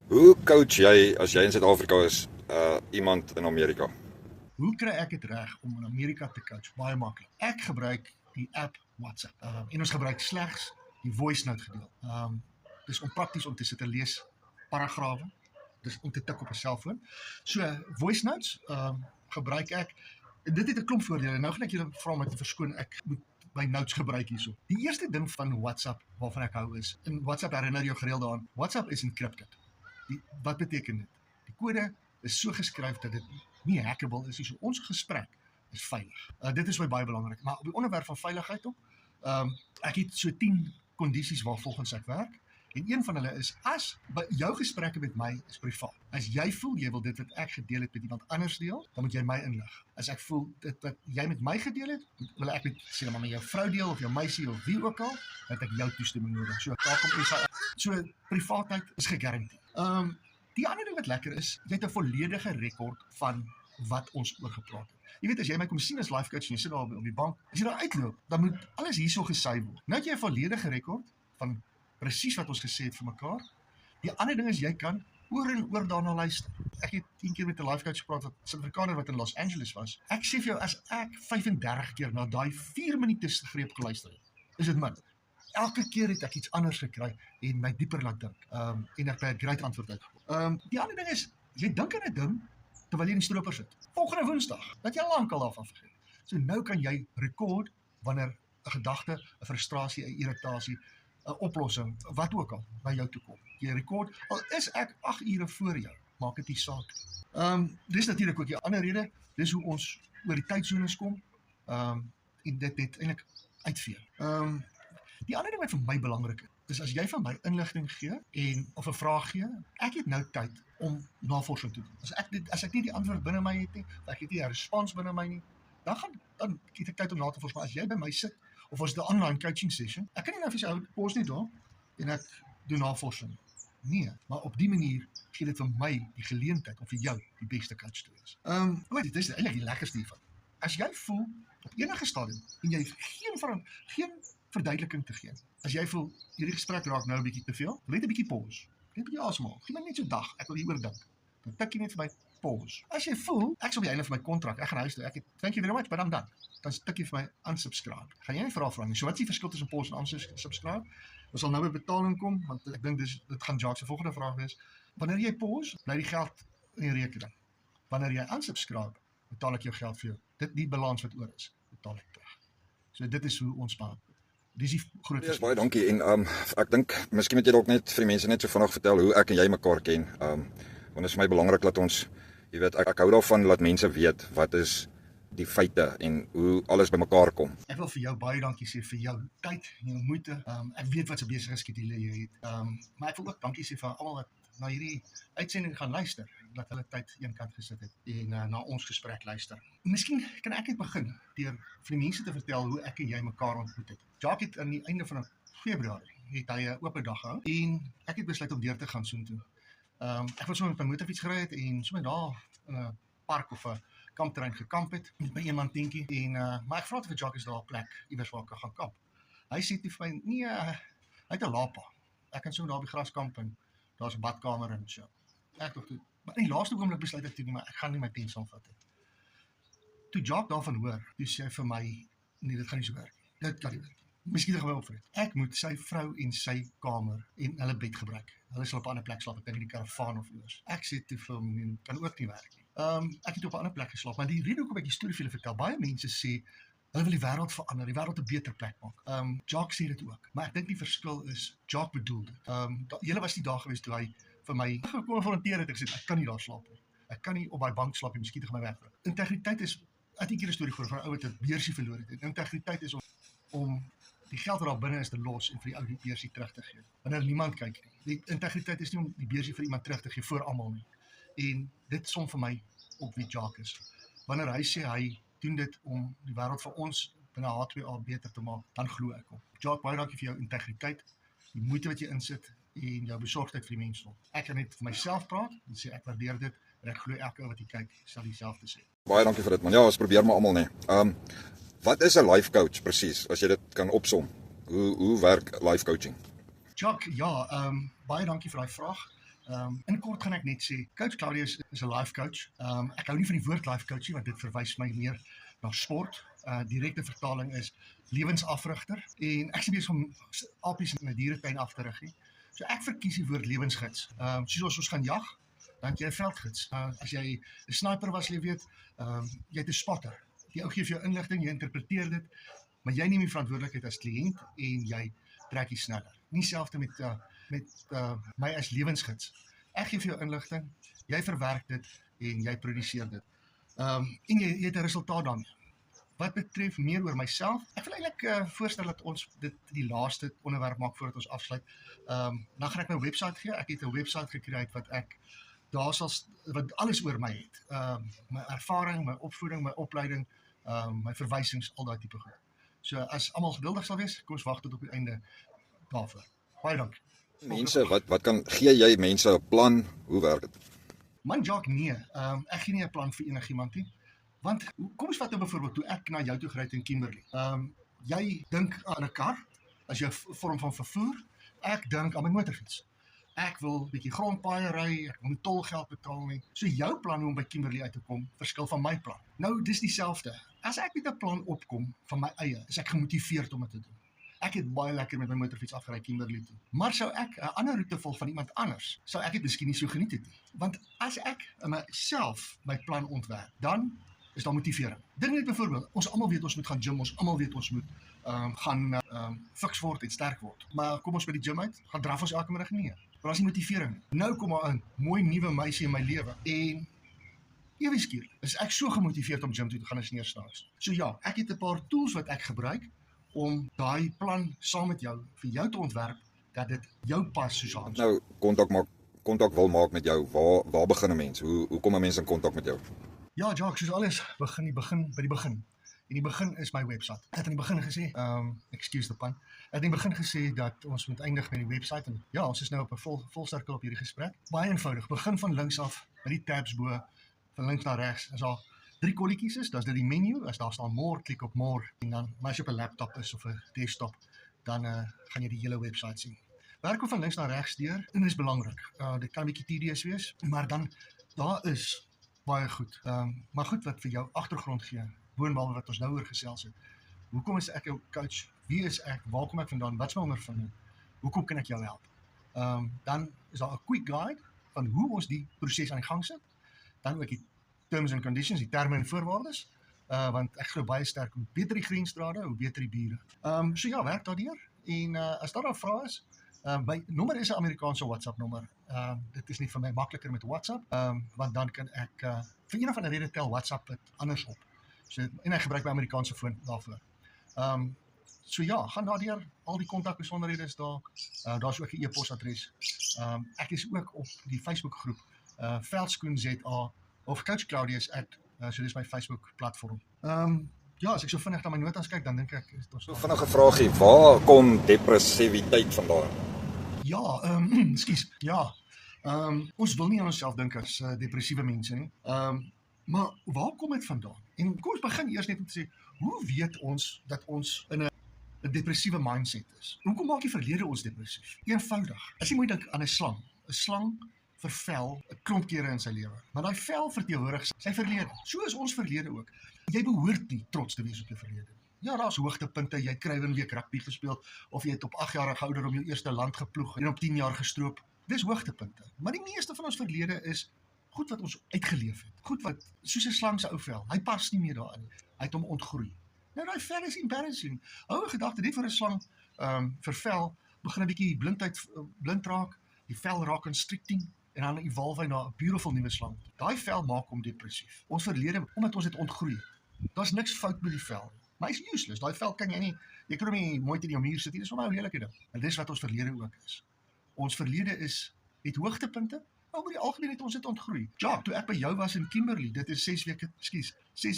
Hoe coach jy as jy in Suid-Afrika is, iemand in Amerika? Hoe kry ek dit reg om in Amerika te coach? Baie maklik. Ek gebruik die app WhatsApp. En ons gebruik slegs die voice note gedeelte. Dis onprakties om te sit en lees paragrawe. Dis om te tik op 'n selfoon. So voice notes gebruik ek. En dit het 'n klomp voordele. Nou gaan ek julle vra om my te verskoon. Ek moet my notes gebruik hierso. Die eerste ding van WhatsApp waarvan ek hou is, en WhatsApp herinner jou gereeld daaraan, WhatsApp is encrypted. Wat beteken dit? Die kode is so geskryf dat dit nie hackable is nie. So ons gesprek is veilig. Dit is baie belangrik. Maar op die onderwerp van veiligheid ook, ek het so 10 kondisies waarvolgens ek werk. En een van hulle is, as jou gesprekke met my is privaat. As jy voel jy wil dit wat ek gedeel het met iemand anders deel, dan moet jy my inlig. As ek voel dit wat jy met my gedeel het, wil ek sê maar met jou vrou deel of jou meisie of wie ook al, dat ek jou toestemming nodig. So daar kom SA. So privaatheid is gegarandeer. Die ander ding wat lekker is, jy het 'n volledige rekord van wat ons oor gepraat het. Jy weet, as jy my kom sien as life coach en jy sit daar op die bank, as jy daar uitloop, dan moet alles hierso gesy word. Nou het jy 'n volledige rekord van presies wat ons gesê het vir mekaar. Die ander ding is jy kan oor en oor daarna luister. Ek het 10 keer met 'n life coach gepraat, 'n Suid-Afrikaner wat in Los Angeles was. Ek sê vir jou, as ek 35 keer na daai 4 minute greep geluister het, is dit min. Elke keer het ek iets anders gekry en my dieper laat dink. En ek by 'n great antwoord uitgekom. Die ander ding is, jy dink aan 'n ding terwyl jy in die stroper sit. Volgende Woensdag, dat jy lankal daarvan vergeet. So nou kan jy rekord wanneer 'n gedagte, 'n frustrasie, 'n irritasie, 'n oplossing, wat ook al, by jou toe kom. Jy rekord, al is ek 8 ure voor jou, maak dit nie saak. Dis natuurlik ook die ander rede, dis hoe ons oor die tydsones kom, en dit net eintlik uitvee. Die ander ding wat vir my belangrik is, as jy van my inligting gee of 'n vraag gee, ek het nou tyd om navorsing te doen. As ek nie die antwoord binne my het nie, of ek het nie 'n respons binne my nie, dan het ek tyd om na te vors. Maar as jy by my sit, of ons 'n online coaching session, ek kan nie nou vir jou pos nie daar en ek doen navorsing. Nee, maar op die manier gee dit vir my die geleentheid om vir jou die beste coach te wees. Dit is eintlik die lekkerste hiervan. As jy voel op enige stadium en jy geen verduideliking te gee. As jy voel hierdie gesprek raak nou 'n bietjie te veel, net 'n bietjie pause. Net 'n bietjie asemhaal. Gee my net so 'n dag, ek wil hieroor dink. Dan tik jy net vir my pause. As jy voel ek is op die einde van my kontrak, ek gaan huis toe. Thank you very much, but I'm done. Dan tik jy vir my unsubscribe. Gaan jy nie vra nie. So wat is die verskil tussen pause en unsubscribe? Ons sal nou by betaling kom, want ek dink dit gaan Jacques se volgende vraag wees. Wanneer jy pause, bly die geld in die rekening. Wanneer jy unsubscribe, betaal ek jou geld vir jou. Die balans wat oor is, betaal ek terug. So dit is hoe ons spaar. Dis die groot verskil. Baie dankie en ek dink miskien moet jy dalk net vir die mense net so vinnig vertel hoe ek en jy mekaar ken. Want dit is vir my belangrik dat ons, jy weet, ek hou daarvan dat mense weet wat is die feite en hoe alles bymekaar kom. Ek wil vir jou baie dankie sê vir jou tyd en jou moeite. Ek weet wat 'n besige skedule jy het. Maar ek wil ook dankie sê vir almal wat na hierdie uitsending gaan luister, dat hulle tyd eenkant gesit het en na ons gesprek luister. Miskien kan ek net begin deur vir die mense te vertel hoe ek en jy mekaar ontmoet het. Jacques het aan die einde van Februarie het hy 'n oop dag gehou en ek het besluit om deur te gaan soontoe. Ek wou sommer met my motorfiets gery het en sommer daar in 'n park of 'n kampterrein gekamp het met my eenman tentjie en maar ek vra vir Jacques, is daar 'n plek iewers waar ek kan gaan kamp. Hy sê toe vir my, nee, hy het 'n lapa. Ek kan sommer daar op die gras kamp en daar's 'n badkamer en so. Ek dink toe, maar in die laaste oomblik besluit ek toe, maar ek gaan nie my tent saamvat nie. Toe Jacques daarvan hoor, toe sê hy vir my, nee, dit gaan nie so werk nie. Dit kan nie werk. Miskien gaan hy opvret. Ek moet sy vrou en sy kamer en hulle bed gebruik. Hulle sal op 'n ander plek slaap, ek dink in die karavaan of iewers. Ek sê toe vir hom, kan ook nie werk nie. Ek het op 'n ander plek geslaap, maar die rede hoekom ek die storie vir julle vertel, baie mense sê hulle wil die wêreld verander, die wêreld 'n beter plek maak. Jacques sê dit ook, maar ek dink die verskil is Jacques bedoel dit. Julle was die dag gewees toe hy vir my gekonfronteer het en gesê ek kan nie daar slaap nie. Ek kan nie op daai bank slaap nie, miskien gaan my wegbring. Integriteit is, ek het 'n keer 'n storie gehoor van 'n ou wat 'n beursie verloor het. Integriteit is om die geld wat daar binne is te los en vir die ou die beursie terug te gee. Wanneer niemand kyk nie. Die integriteit is nie om die beursie vir iemand terug te gee voor almal nie. En dit som vir my op wie Jacques is. Wanneer hy sê hy doen dit om die wêreld vir ons binne H2A beter te maak, dan glo ek hom. Jacques, baie dankie vir jou integriteit, die moeite wat jy insit en jou besorgdheid vir die mensdom. Ek kan net vir myself praat en sê ek waardeer dit en ek glo elke ou wat hier kyk sal dieselfde sê. Baie dankie vir dit man. Ja, ons probeer maar almal nê. Wat is 'n life coach presies, as jy dit kan opsom? Hoe werk life coaching? Jacques, ja, baie dankie vir daai vraag. In kort gaan ek net sê, Coach Claudius is 'n life coach. Ek hou nie van die woord life coaching want dit verwys my meer na sport. Direkte vertaling is lewensafrigter en ek is besig om apies in 'n dieretuin af te rig nie. So ek verkies die woord lewensgids. Soos ons gaan jag, dan het jy 'n veldgids. As jy 'n sniper was, jy weet, jy het 'n spotter. Die ou gee vir jou inligting, jy interpreteer dit, maar jy neem die verantwoordelikheid as kliënt en jy trek die sneller. Nie selfde met my as lewensgids. Ek gee vir jou inligting, jy verwerk dit en jy produseer dit. En jy het 'n resultaat daarmee. Wat betref meer oor myself, ek wil eintlik voorstel dat ons dit die laaste onderwerp maak voordat ons afsluit. Dan gaan ek my webwerf gee. Ek het 'n webwerf gekreë wat ek daar sal wat alles oor my het. My ervaring, my opvoeding, my opleiding, my verwysings, al daai tipe goed. So as almal geduldig sal wees, kom ons wag tot op die einde daarvoor. Baie dankie. Mense, wat kan gee jy mense 'n plan? Hoe werk dit? Man Jacques, nee, ek gee nie 'n plan vir enigiemand nie. Want kom ons vat nou byvoorbeeld toe ek na jou toe gery het in Kimberley. Jy dink aan 'n kar as jou vorm van vervoer. Ek dink aan my motorfiets. Ek wil 'n bietjie grondpaaie ry, ek moet tolgeld betaal nie. So jou plan om by Kimberley uit te kom, verskil van my plan. Nou, dis dieselfde. As ek met 'n plan opkom van my eie, is ek gemotiveerd om dit te doen. Ek het baie lekker met my motorfiets afgery Kimberley toe. Maar sou ek 'n ander roete volg van iemand anders, sou ek dit miskien nie so geniet het nie. Want as ek myself my plan ontwerp, dan is daar motivering. Dink net byvoorbeeld, ons almal weet ons moet gaan gym, ons almal weet ons moet gaan fiks word en sterk word. Maar kom ons by die gym uit, gaan draf ons elke middag nie. Maar as die motivering nie. Nou kom maar 'n mooi nuwe meisie in my lewe en ewe skielik is ek so gemotiveerd om gym toe te gaan as neerstaans. So ja, ek het 'n paar tools wat ek gebruik om daai plan saam met jou vir jou te ontwerp dat dit jou pas soos aan. Nou kontak wil maak met jou. Waar begin 'n mens? Hoe kom 'n mens in kontak met jou? Ja, Jacques, soos alles begin by die begin. En die begin is my webwerf. Ek het in die begin gesê, excuse the pun. Ek het in die begin gesê dat ons moet eindig met die webwerf en ja, ons is nou op 'n vol sirkel op hierdie gesprek. Baie eenvoudig. Begin van links af by die tabs bo, van links na regs. As daar 3 kolletjies is, dan is dit die menu. As daar staan more, klik op more en dan maar as jy op 'n laptop is of 'n desktop, dan gaan jy die hele webwerf sien. Werk van links na regs deur en dit is belangrik. Dit kan 'n bietjie tedious wees, maar dan daar is baie goed. Maar goed wat vir jou agtergrond gee, boonbehalwe wat ons nou oor gesels het. Hoekom is ek jou coach? Wie is ek? Waar kom ek vandaan? Wat is my ondervinding? Hoekom kan ek jou help? Dan is daar 'n quick guide van hoe ons die proses aan die gang sit. Dan ook die terms and conditions, die terme en voorwaardes. Want ek glo baie sterk hoe beter die grensdrade, hoe beter die bure. So ja, werk daardeur. En as daar 'n vraag is, my nommer is 'n Amerikaanse WhatsApp nommer. Dit is nie vir my makliker met WhatsApp, want dan kan ek vir een of ander rede tel WhatsApp dit anders op. So en ek gebruik my Amerikaanse foon daarvoor. So ja, gaan daardeur, al die kontakbesonderhede is daar. Daar's ook 'n e-posadres. Ek is ook op die Facebook groep Veldskoen ZA of Coach Claudius so dis my Facebook platform. Ja, as ek so vinnig na my notas kyk, dan dink ek is dit So vinnige vraagie, waar kom depressiwiteit vandaan? Ja, ekskuus. Ja. Ons wil nie aan onsself dink as depressiewe mense nie. Maar waar kom dit vandaan? En kom ons begin eers net om te sê, hoe weet ons dat ons in 'n depressiewe mindset is? Hoekom maak die verlede ons depressief? Eenvoudig. As jy moet dink aan 'n slang. 'n Slang vervel 'n klomp kere in sy lewe. Maar daai vel verteenwoordig sy verlede. So is ons verlede ook. Jy behoort nie trots te wees op jou verlede. Ja, daar's hoogtepunte. Jy het Kruiwenweek rugby gespeel of jy het op 8 jarige ouderdom jou eerste land geploeg en op 10 jaar gestroop. Dis hoogtepunte. Maar die meeste van ons verlede is goed wat ons uitgeleef het. Goed wat soos 'n slang se ou vel. Hy pas nie meer daarin nie. Hy het hom ontgroei. Nou daai vel is embarrassing. Hou 'n gedagte net vir 'n slang vervel, begin 'n bietjie blind raak, die vel raak constricting en dan evolve hy na 'n beautiful nuwe slang. Daai vel maak hom depressief. Ons verlede omdat ons dit ontgroei het. Daar's niks fout met die vel. Maar hy's useless. Daai vel kan jy kan hom nie mooi teen jou muur sit nie. Dis 'n baie lelike ding. En dis wat ons verlede ook is. Ons verlede het hoogtepunte, maar oor die algemeen het ons dit ontgroei. Ja, toe ek by jou was in Kimberley, dit is 6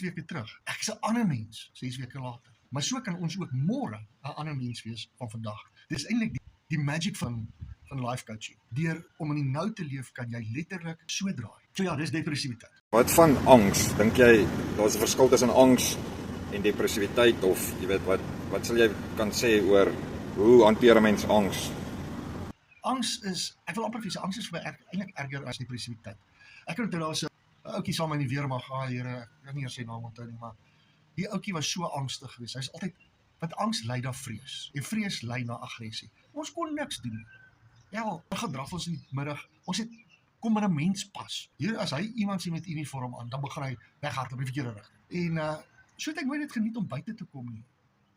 weke terug. Ek is 'n ander mens 6 weke later. Maar so kan ons ook môre 'n ander mens wees van vandag. Dis eintlik die magic van life coaching. Deur om in die nou te leef, kan jy letterlik so draai. So ja, dis depressiwiteit. Wat van angs? Dink jy daar's 'n verskil tussen angs en depressiwiteit of jy weet wat sal jy kan sê oor hoe hanteer 'n mens angs? Angs is, ek wil amper vir sê, angs is vir my eintlik erger as depressiwiteit. Ek kan onthou daar was 'n ouetjie saam in die weermag, Here, ek kan nie eers sy naam onthou nie, maar die ouetjie was so angstig geweest. Hy's altyd, want angs lei na vrees en vrees lei na aggressie. Ons kon niks doen nie. Ja, gedraf ons in die middag. Ons het kom in 'n mens pas. Hier as hy iemand sien met uniform aan, dan begin hy weghardloop in die verkeerde rigting. En so het ek nooit dit geniet om buite te kom nie.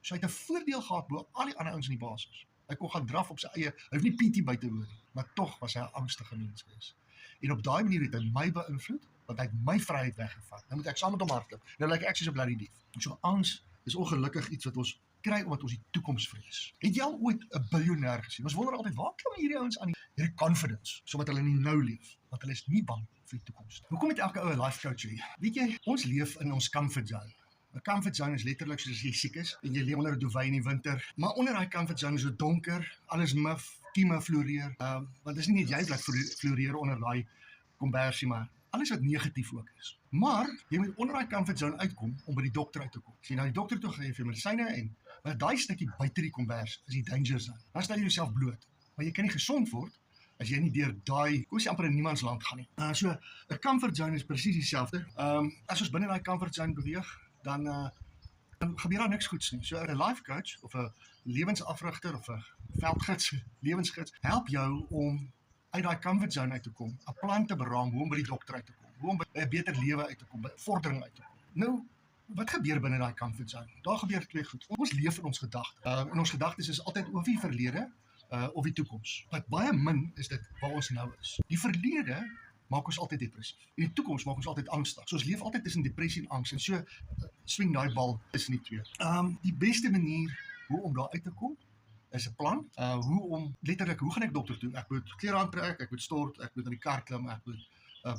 So hy het 'n voordeel gehad bo al die ander ouens in die basis. Hy kon gaan draf op sy eie. Hy hoef nie PT by te hoor nie, maar tog was hy 'n angstige mens geweest. En op daai manier het hy my beïnvloed, want hy het my vryheid weggevat. Nou moet ek saam met hom hardloop. Nou lyk ek soos 'n bloody dief. So angs is ongelukkig iets wat ons kry omdat ons die toekoms vrees. Het jy al ooit 'n biljoenêr gesien? Ons wonder altyd, waar klim hierdie ouens aan hierdie confidence, sodat hulle in die nou leef, want hulle is nie bang vir die toekoms. Hoekom het elke ou 'n life coach hê? Weet jy, ons leef in ons comfort zone. 'n Comfort zone is letterlik soos as jy siek is en jy lê onder 'n duvet in die winter, maar onder daai comfort zone is dit donker, alles mif, kieme floreer. Want dis nie net jy wat floreer onder daai kombersie, maar alles wat negatief ook is. Maar jy moet onder daai comfort zone uitkom om by die dokter uit te kom. As jy na die dokter toe gaan, vir medisyne en maar daai stukkie buite die kombers is die danger zone. Dan stel jy jouself bloot. Maar jy kan nie gesond word as jy nie deur daai, kom ons sê amper in niemandsland gaan nie. So 'n comfort zone is presies dieselfde. As ons binne daai comfort zone beweeg, dan gebeur daar niks goeds nie. So 'n life coach of 'n lewensafrigter of 'n veldgids, lewensgids, help jou om uit daai comfort zone uit te kom, 'n plan te beraam hoe om by die dokter uit te kom, hoe om by 'n beter lewe uit te kom, by vordering uit te kom. Nou, wat gebeur binne daai comfort zone? Daar gebeur twee goed. Ons leef in ons gedagtes. En ons gedagtes is altyd oor die verlede of die toekoms. Wat baie min is dit waar ons nou is. Die verlede maak ons altyd depressief. En die toekoms maak ons altyd angstig. So ons leef altyd tussen depressie en angs en so swing daai bal tussen die twee. Die beste manier hoe om daar uit te kom is 'n plan. Hoe gaan ek dokter toe? Ek moet klere aantrek, ek moet stort, ek moet in die kar klim, ek moet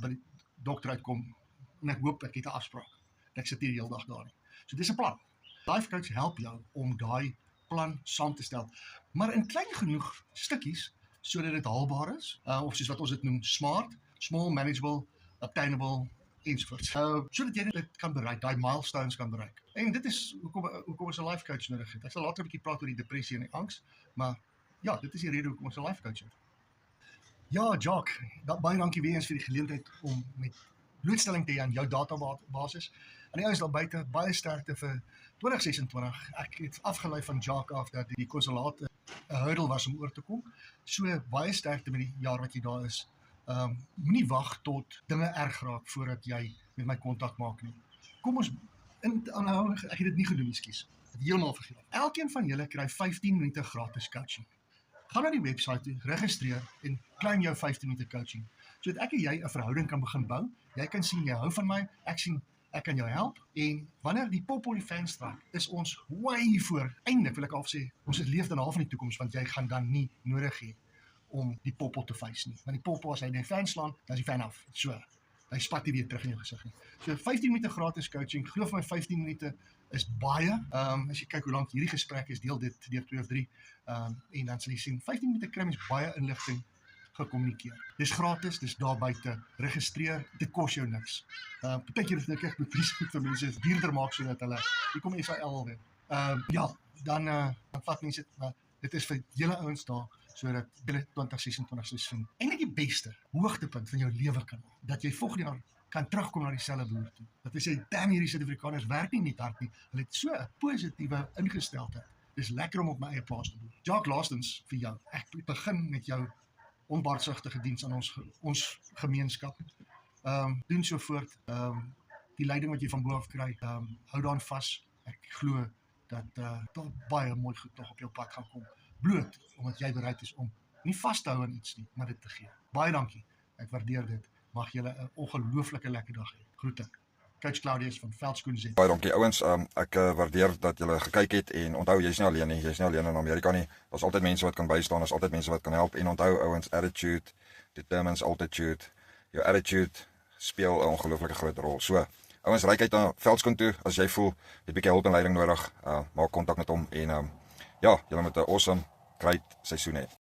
by die dokter uitkom en ek hoop ek het 'n afspraak. Ek sit hier die hele dag daar nie. So dis 'n plan. Life coach help jou om daai plan saam te stel, maar in klein genoeg stukkies sodat dit haalbaar is, of soos wat ons dit noem, SMART, small, manageable, obtainable, ensovoorts. Sodat jy dit kan bereik, daai milestones kan bereik. En dit is hoekom ons 'n life coach nodig het. Ek sal later 'n bietjie praat oor die depressie en die angs, maar ja, dit is die rede hoekom ons 'n life coach het. Ja, Jacques, baie dankie weer eens vir die geleentheid om met blootstelling te hê aan jou databasis. En die ouens daar buite, baie sterkte vir 2026. Ek het afgelei van Jacques af dat die konsulaat 'n hurdle was om oor te kom. So baie sterkte met die jaar wat jy daar is. Moenie wag tot dinge erg raak voordat jy met my kontak maak nie. Kom ons aanhou, ek het dit nie gedoen, ekskuus. Het heeltemal vergeet. Elkeen van julle kry 15 minute gratis coaching. Gaan na die webwerf toe, registreer en claim jou 15 minute coaching. Sodat ek en jy 'n verhouding kan begin bou. Jy kan sien jy hou van my, ek sien ek kan jou help en wanneer die pop op die fans trek, is ons way voor. Eindelik wil ek al sê, ons het leef dan half in die toekoms want jy gaan dan nie nodig hê om die poppel te face nie. Want die poppel as hy in die fan slaan, dan is die fan af. So, hy spat nie weer terug in jou gesig nie. So 15 minute gratis coaching, glo vir my 15 minute is baie. As jy kyk hoe lank hierdie gesprek is, deel dit deur 2 of 3 en dan sal jy sien 15 minute kry mens baie inligting gekommunikeer. Dis gratis, dis daar buite. Registreer, dit kos jou niks. Partykeer dink ek moet presies goed vir mense duurder maak sodat hulle hier kom SAL alweer. Dan vat mense dit, maar dit is vir julle ouens daar sodat julle 2026 seisoen eintlik die beste hoogtepunt van jou lewe kan maak. Dat jy volgende jaar kan terugkom na dieselfde boer toe. Dat jy sê, damn, hierdie Suid-Afrikaners werk nie net hard nie. Hulle het so 'n positiewe ingesteldheid. Dis lekker om op my eie plaas te doen. Jacques, laastens vir jou. Ek begin met jou onbaatsigtige diens aan ons gemeenskap. Doen so voort. Die leiding wat jy van bo af kry, hou daaraan vas. Ek glo dat daar baie mooi goed nog op jou pad gaan kom. Bloot omdat jy bereid is om nie vas te hou aan iets nie, maar dit te gee. Baie dankie. Ek waardeer dit. Mag julle 'n ongelooflike lekker dag hê. Groete. Coach Claudius van Veldskoen Z. Baie dankie ouens. Ek waardeer dat julle gekyk het en onthou jy's nie alleen nie. Jy's nie alleen in Amerika nie. Daar's altyd mense wat kan bystaan, daar's altyd mense wat kan help en onthou ouens, attitude determines altitude. Jou attitude speel 'n ongelooflike groot rol. So, ouens, ry uit na Veldskoen toe as jy voel jy het 'n bietjie hulp en leiding nodig. Maak kontak met hom en ja, julle moet 'n awesome great seisoen hê.